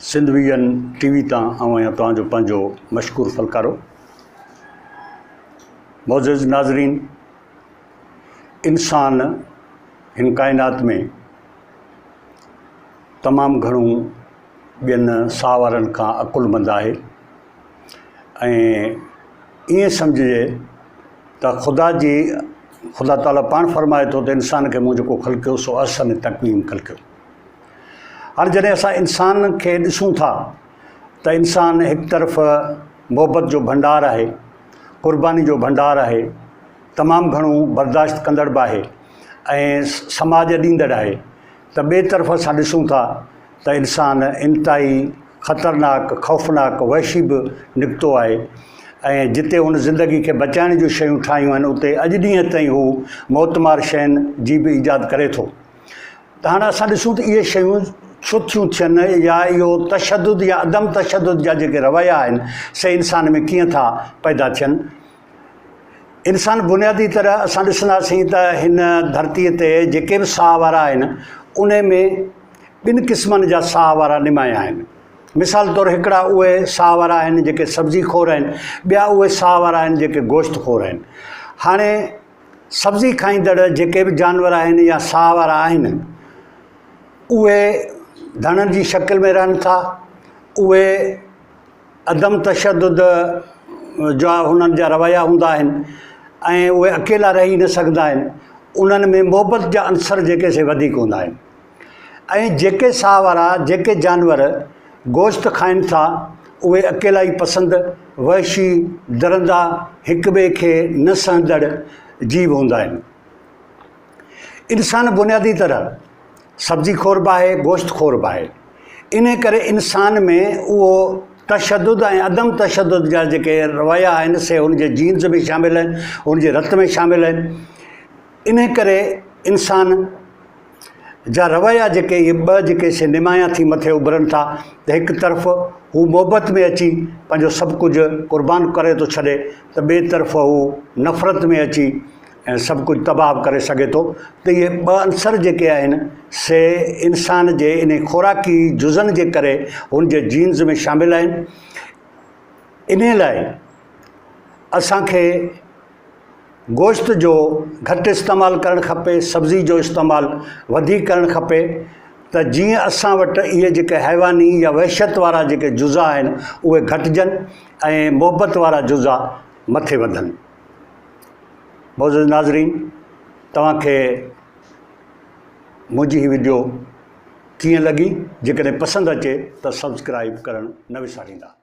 Sindh vision TV तां आहियां तव्हांजो पंहिंजो मशकूर फलकारो। मोअज़्ज़िज़ नाज़रीन, इंसान हिन काइनात में तमामु घणो ॿियनि साह वारनि खां अकुलमंद आहे ऐं ईअं सम्झिजे त ख़ुदा ताला पाण फरमाए थो त इंसान खे मूं जेको ख़लक़ियो सो अहसन तक़वीम ख़लक़ियो। हाणे जॾहिं असां इंसान खे ॾिसूं था त इंसान हिकु तरफ़ मोहबत जो भंडार आहे, क़ुर्बानी जो भंडार आहे, तमामु घणो बर्दाश्त कंदड़ बि आहे ऐं समाज ॾींदड़ आहे। त ॿिए तरफ़ असां ॾिसूं था त इंसान इंतिहाई ख़तरनाक ख़ौफ़नाक वहशी बि निकितो आहे ऐं जिते हुन ज़िंदगी खे बचाइण जूं शयूं ठाहियूं आहिनि उते अॼु ॾींहं ताईं हू मौतमार शयुनि जी बि ईजाद करे थो। त हाणे असां ॾिसूं त इहे शयूं छो थियूं थियनि या इहो तशदुद या अदम तशदुद जा जेके रवैया आहिनि से इंसान में कीअं था पैदा थियनि। इंसान बुनियादी तरह असां ॾिसंदासीं त हिन धरतीअ ते जेके बि साह वारा आहिनि उन में ॿिनि क़िस्मनि जा साह वारा निमाया आहिनि। मिसाल तौरु हिकिड़ा उहे साह वारा आहिनि जेके सब्ज़ी खोर आहिनि, ॿिया उहे साह वारा आहिनि जेके गोश्त खोर आहिनि। हाणे सब्ज़ी खाईंदड़ जेके बि जानवर आहिनि या साह वारा आहिनि उहे धणनि जी शकिल में रहनि था, उहे अदम तशदुद जा हुननि जा रवैया हूंदा आहिनि ऐं उहे अकेला रही न सघंदा आहिनि। उन्हनि में मोहबत जा अंसर जेके से वधीक हूंदा आहिनि ऐं जेके साह वारा जेके जानवर गोश्त खाइनि था उहे अकेला ई पसंदि वहशी दरंदा हिक ॿिए खे न सहंदड़ जीव हूंदा आहिनि। इंसान बुनियादी तरह सब्ज़ी खोर बि आहे, गोश्त खोर बि आहे। इन करे इंसान में उहो तशदुद ऐं अदम तशदुद जा जेके रवैया आहिनि से हुनजे जीन्स में शामिल आहिनि, हुनजे रत में शामिल आहिनि। इन करे इंसान जा रवैया जेके इहे ॿ जेके से निमाया थी मथे उभरनि था त हिकु तरफ़ हू मोहबत में अची पंहिंजो सभु कुझु क़ुर्बान करे थो छॾे त ॿिए तरफ़ हू नफ़रत में अची ऐं सभु कुझु तबाह करे सघे थो। त इहे ॿ अंसर जेके आहिनि से इंसान जे इन ख़ुराकी जुज़नि जे करे हुनजे जीन्स में शामिल आहिनि। इन लाइ असांखे गोश्त जो घटि इस्तेमालु करणु खपे, सब्ज़ी जो इस्तेमालु वधीक करणु खपे त जीअं असां वटि इहे जेके हैवानी या वहशत वारा जेके जुज़ा आहिनि उहे घटिजनि ऐं मोहबत वारा जुज़ा मथे वधनि। मोअज़्ज़िज़ नाज़रीन, तव्हांखे मुंहिंजी हीअ वीडियो कीअं लॻी? जेकॾहिं पसंदि अचे त सब्सक्राइब करणु न विसारींदा।